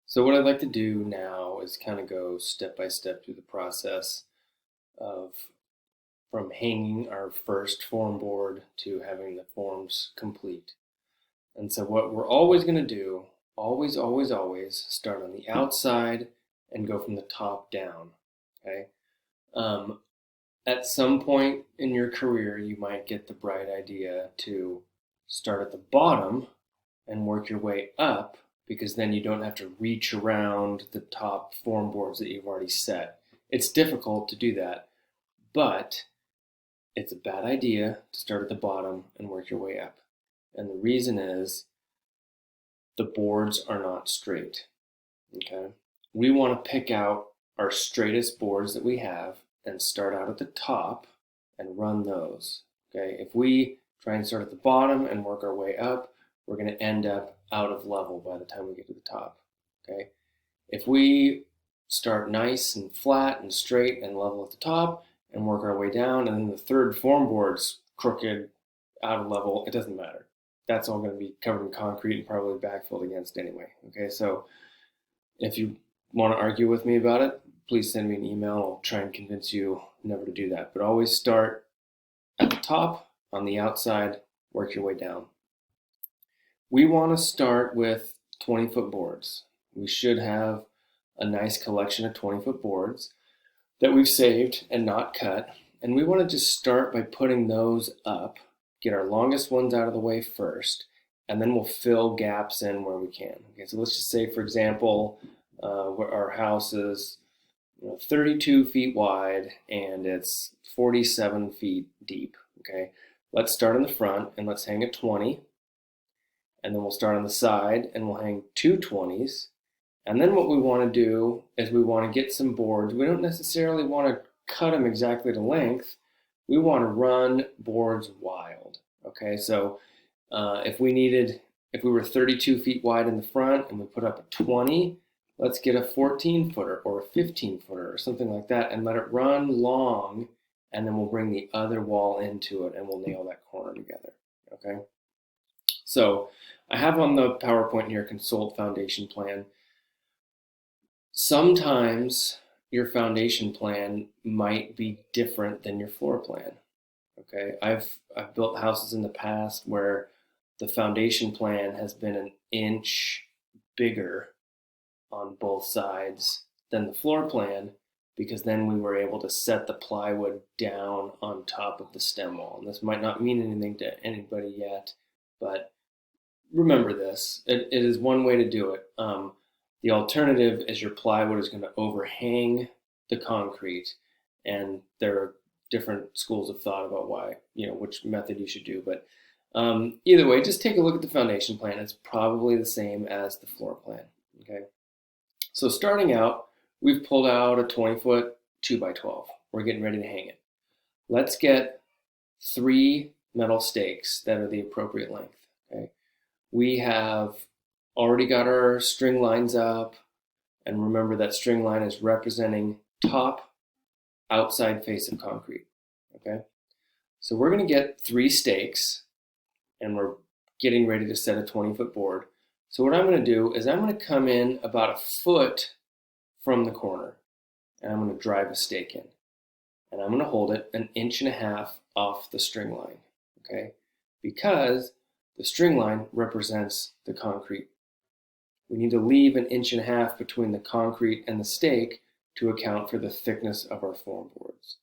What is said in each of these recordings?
So what I'd like to do now is kind of go step by step through the process of from hanging our first form board to having the forms complete. And so what we're always going to do, always start on the outside and go from the top down. Okay. Um, at some point in your career, you might get the bright idea to start at the bottom and work your way up because then you don't have to reach around the top form boards that you've already set. It's difficult to do that, but it's a bad idea to start at the bottom and work your way up. And the reason is the boards are not straight. Okay? We want to pick out our straightest boards that we have and start out at the top and run those. Okay? If we try and start at the bottom and work our way up, we're going to end up out of level by the time we get to the top. Okay? If we start nice and flat and straight and level at the top and work our way down, and then the third form board's crooked, out of level, it doesn't matter. That's all going to be covered in concrete and probably backfilled against anyway. Okay, so if you want to argue with me about it, please send me an email. I'll try and convince you never to do that. But always start at the top, on the outside, work your way down. We want to start with 20-foot boards. We should have a nice collection of 20-foot boards that we've saved and not cut. And we want to just start by putting those up, get our longest ones out of the way first, and then we'll fill gaps in where we can. Okay, so let's just say, for example, our house is 32 feet wide and it's 47 feet deep. Okay, let's start in the front and let's hang a 20. And then we'll start on the side and we'll hang two 20s. And then what we want to do is we want to get some boards. We don't necessarily want to cut them exactly to length. We want to run boards wild. Okay, so if we were 32 feet wide in the front and we put up a 20, let's get a 14 footer or a 15 footer or something like that and let it run long, and then we'll bring the other wall into it and we'll nail that corner together. Okay, so I have on the PowerPoint here, consult foundation plan. Sometimes your foundation plan might be different than your floor plan. Okay, I've built houses in the past where the foundation plan has been an inch bigger on both sides than the floor plan, because then we were able to set the plywood down on top of the stem wall. And this might not mean anything to anybody yet, but remember this. It is one way to do it. The alternative is your plywood is going to overhang the concrete, and there are different schools of thought about why, which method you should do. But either way, just take a look at the foundation plan. It's probably the same as the floor plan. Okay. So starting out, we've pulled out a 20-foot 2x12. We're getting ready to hang it. Let's get 3 metal stakes that are the appropriate length. Okay. We have already got our string lines up, and remember that string line is representing top outside face of concrete. Okay, so we're going to get 3 stakes and we're getting ready to set a 20-foot board. So what I'm going to do is I'm going to come in about a foot from the corner and I'm going to drive a stake in, and I'm going to hold it 1.5 inches off the string line. Okay, because the string line represents the concrete. We need to leave 1.5 inches between the concrete and the stake to account for the thickness of our form boards.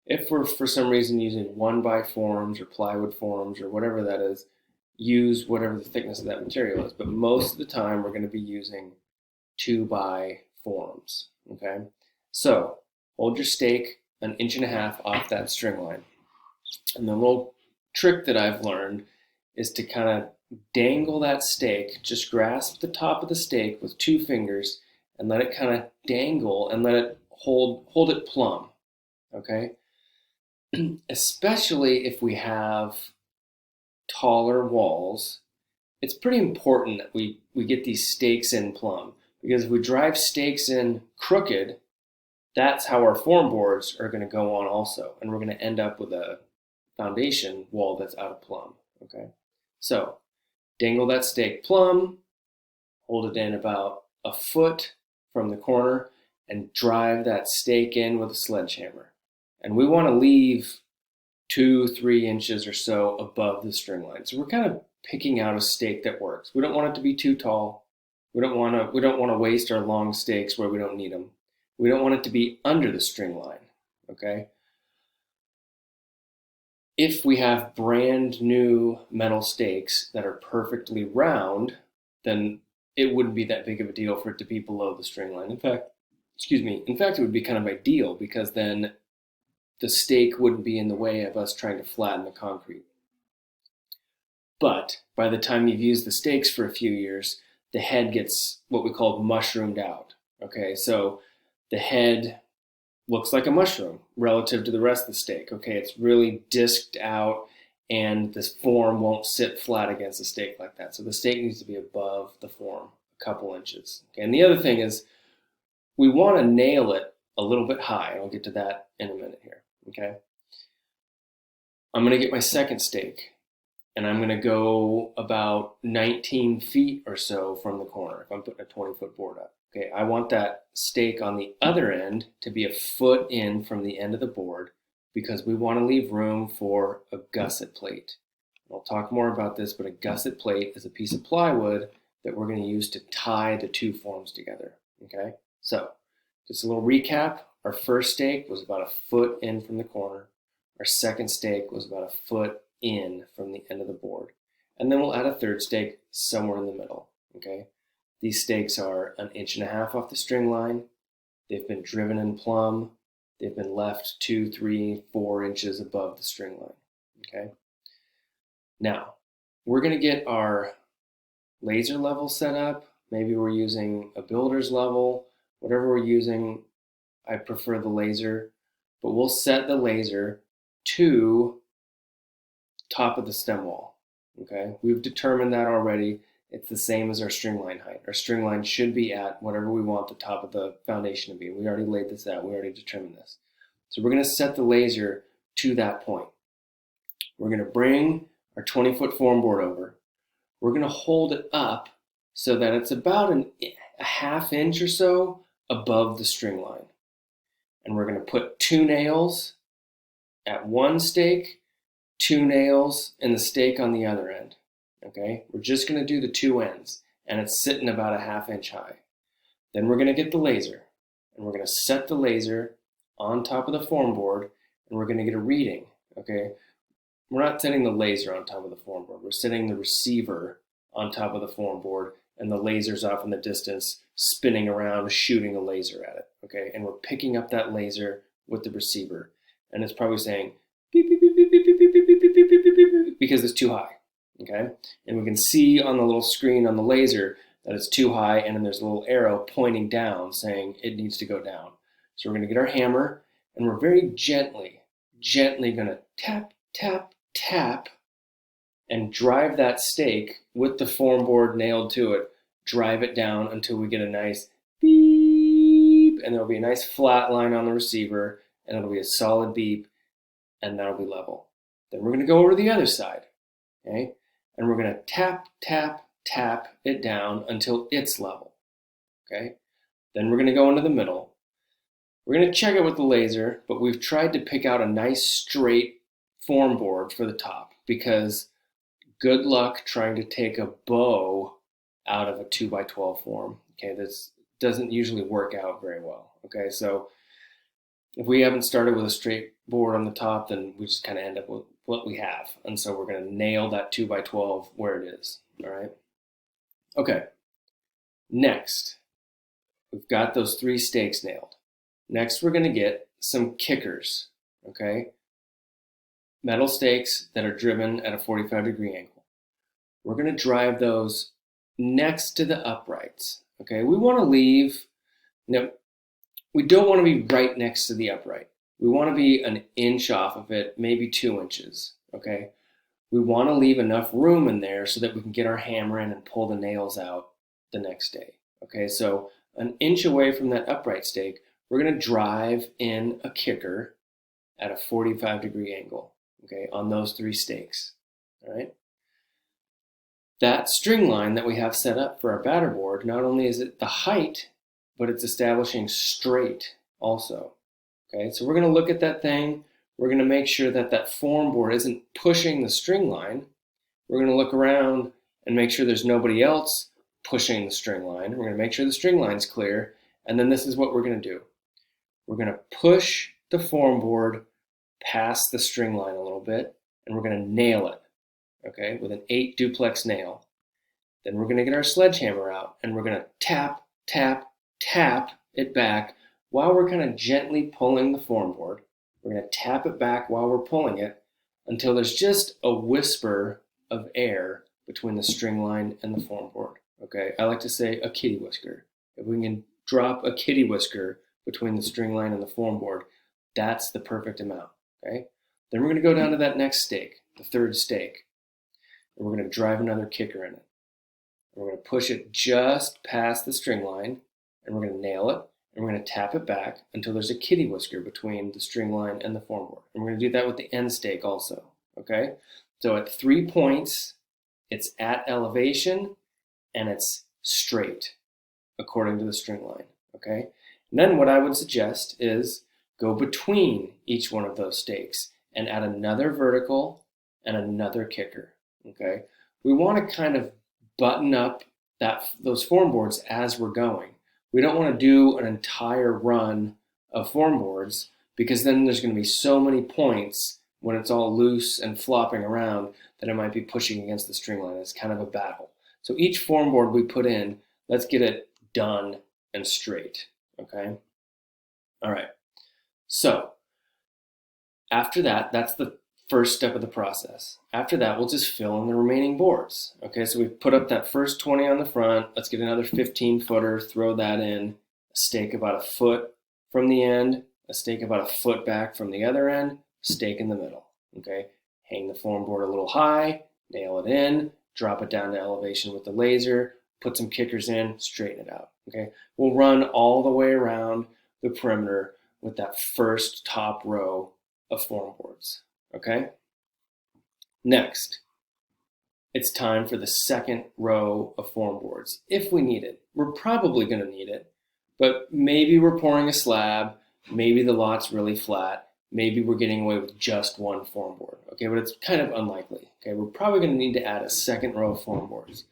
If we're for some reason using 1x forms or plywood forms or whatever that is, use whatever the thickness of that material is. But most of the time we're going to be using 2x forms. Okay, so hold your stake 1.5 inches off that string line. And the little trick that I've learned is to kind of dangle that stake. Just grasp the top of the stake with 2 fingers and let it kind of dangle and let it hold it plumb. Okay, especially if we have taller walls, it's pretty important that we get these stakes in plumb, because if we drive stakes in crooked, that's how our form boards are going to go on also, and we're going to end up with a foundation wall that's out of plumb. Okay, so dangle that stake plumb, hold it in about a foot from the corner and drive that stake in with a sledgehammer. And we want to leave 2-3 inches or so above the string line. So we're kind of picking out a stake that works. We don't want it to be too tall. We don't want to waste our long stakes where we don't need them. We don't want it to be under the string line, okay? If we have brand new metal stakes that are perfectly round, then it wouldn't be that big of a deal for it to be below the string line. In fact, it would be kind of ideal, because then the stake wouldn't be in the way of us trying to flatten the concrete. But by the time you've used the stakes for a few years, the head gets what we call mushroomed out. Okay, so the head looks like a mushroom relative to the rest of the stake. Okay, it's really disked out, and this form won't sit flat against the stake like that. So the stake needs to be above the form a couple inches. Okay, and the other thing is we want to nail it a little bit high. I'll get to that in a minute here. Okay, I'm going to get my second stake, and I'm going to go about 19 feet or so from the corner if I'm putting a 20-foot board up. Okay, I want that stake on the other end to be a foot in from the end of the board, because we want to leave room for a gusset plate. I'll talk more about this, but a gusset plate is a piece of plywood that we're going to use to tie the two forms together. Okay, so just a little recap. Our first stake was about a foot in from the corner. Our second stake was about a foot in from the end of the board. And then we'll add a third stake somewhere in the middle. Okay, these stakes are 1.5 inches off the string line. They've been driven in plumb. They've been left 2, 3, 4 inches above the string line. Okay, now we're going to get our laser level set up. Maybe we're using a builder's level. Whatever we're using, I prefer the laser, but we'll set the laser to top of the stem wall. Okay, we've determined that already. It's the same as our string line height. Our string line should be at whatever we want the top of the foundation to be. We already laid this out. We already determined this. So we're going to set the laser to that point. We're going to bring our 20-foot form board over. We're going to hold it up so that it's about a half inch or so above the string line. And we're going to put 2 nails at one stake, 2 nails in the stake on the other end. Okay, we're just going to do the 2 ends, and it's sitting about a half inch high. Then we're going to get the laser, and we're going to set the laser on top of the form board, and we're going to get a reading. Okay, we're not setting the laser on top of the form board. We're setting the receiver on top of the form board, and the laser's off in the distance, spinning around, shooting a laser at it. Okay, and we're picking up that laser with the receiver, and it's probably saying beep beep beep beep beep beep beep beep beep beep beep beep beep because it's too high. Okay, and we can see on the little screen on the laser that it's too high, and then there's a little arrow pointing down saying it needs to go down. So we're going to get our hammer, and we're very gently going to tap, tap, tap, and drive that stake with the form board nailed to it, drive it down until we get a nice beep, and there'll be a nice flat line on the receiver, and it'll be a solid beep, and that'll be level. Then we're going to go over to the other side, okay? And we're going to tap, tap, tap it down until it's level, okay? Then we're going to go into the middle. We're going to check it with the laser, but we've tried to pick out a nice straight form board for the top, because good luck trying to take a bow out of a 2x12 form. Okay, this doesn't usually work out very well. Okay, so if we haven't started with a straight board on the top, then we just kind of end up with what we have. And so we're going to nail that 2x12 where it is. All right. Okay. Next, we've got those 3 stakes nailed. Next, we're going to get some kickers. Okay. Metal stakes that are driven at a 45-degree angle. We're going to drive those next to the uprights. Okay. We want to leave, we don't want to be right next to the upright. We want to be an inch off of it, maybe 2 inches, okay? We want to leave enough room in there so that we can get our hammer in and pull the nails out the next day, okay? So 1 inch away from that upright stake, we're going to drive in a kicker at a 45-degree angle, okay, on those 3 stakes, all right? That string line that we have set up for our batter board, not only is it the height, but it's establishing straight also. Okay, so we're going to look at that thing. We're going to make sure that that form board isn't pushing the string line. We're going to look around and make sure there's nobody else pushing the string line. We're going to make sure the string line's clear. And then this is what we're going to do. We're going to push the form board past the string line a little bit, and we're going to nail it, okay, with an 8 duplex nail. Then we're going to get our sledgehammer out, and we're going to tap, tap, tap it back while we're kind of gently pulling the form board. We're going to tap it back while we're pulling it until there's just a whisper of air between the string line and the form board. Okay, I like to say a kitty whisker. If we can drop a kitty whisker between the string line and the form board, that's the perfect amount. Okay, then we're going to go down to that next stake, the third stake, and we're going to drive another kicker in it. We're going to push it just past the string line, and we're going to nail it, and we're going to tap it back until there's a kitty whisker between the string line and the form board. And we're going to do that with the end stake also. Okay, so at 3 points, it's at elevation and it's straight according to the string line. Okay, and then what I would suggest is go between each one of those stakes and add another vertical and another kicker. Okay, we want to kind of button up those form boards as we're going. We don't want to do an entire run of form boards because then there's going to be so many points when it's all loose and flopping around that it might be pushing against the string line. It's kind of a battle. So each form board we put in, let's get it done and straight. Okay. All right. So after that, that's the first step of the process. After that, we'll just fill in the remaining boards. Okay, so we've put up that first 20 on the front. Let's get another 15 footer, throw that in, a stake about a foot from the end, a stake about a foot back from the other end, stake in the middle. Okay, hang the form board a little high, nail it in, drop it down to elevation with the laser, put some kickers in, straighten it out. Okay, we'll run all the way around the perimeter with that first top row of form boards. Okay, next, it's time for the second row of form boards. If we need it, we're probably going to need it, but maybe we're pouring a slab, maybe the lot's really flat, maybe we're getting away with just one form board. Okay, but it's kind of unlikely. Okay, we're probably going to need to add a second row of form boards.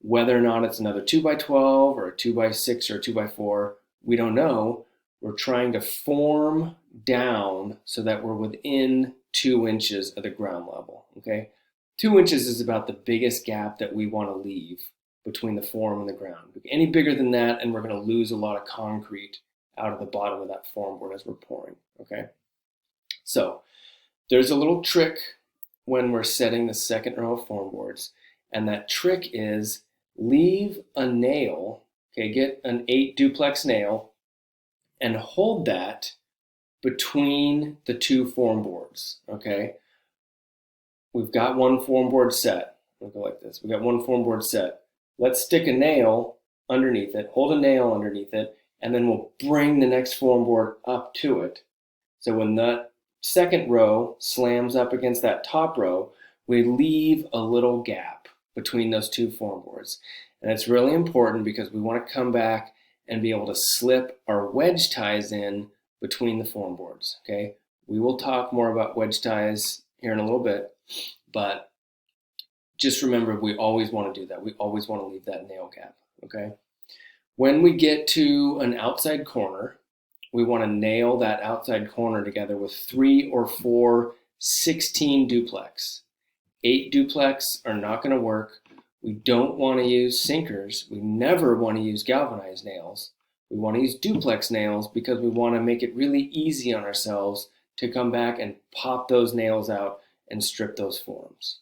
Whether or not it's another 2x12 or a 2x6 or a 2x4, we don't know. We're trying to form down so that we're within 2 inches of the ground level. Okay, 2 inches is about the biggest gap that we want to leave between the form and the ground. Any bigger than that, and we're going to lose a lot of concrete out of the bottom of that form board as we're pouring. Okay, so there's a little trick when we're setting the second row of form boards, and that trick is leave a nail. Okay, get an 8 duplex nail and hold that between the 2 form boards. Okay, we've got one form board set. We'll go like this. We've got one form board set. Let's stick a nail underneath it, hold a nail underneath it, and then we'll bring the next form board up to it. So when that second row slams up against that top row, we leave a little gap between those 2 form boards. And it's really important because we want to come back and be able to slip our wedge ties in between the form boards. Okay, we will talk more about wedge ties here in a little bit, but just remember we always want to do that. We always want to leave that nail gap. Okay, when we get to an outside corner, we want to nail that outside corner together with 3 or 4 16 duplex. 8 duplex are not going to work. We don't want to use sinkers. We never want to use galvanized nails. We want to use duplex nails because we want to make it really easy on ourselves to come back and pop those nails out and strip those forms.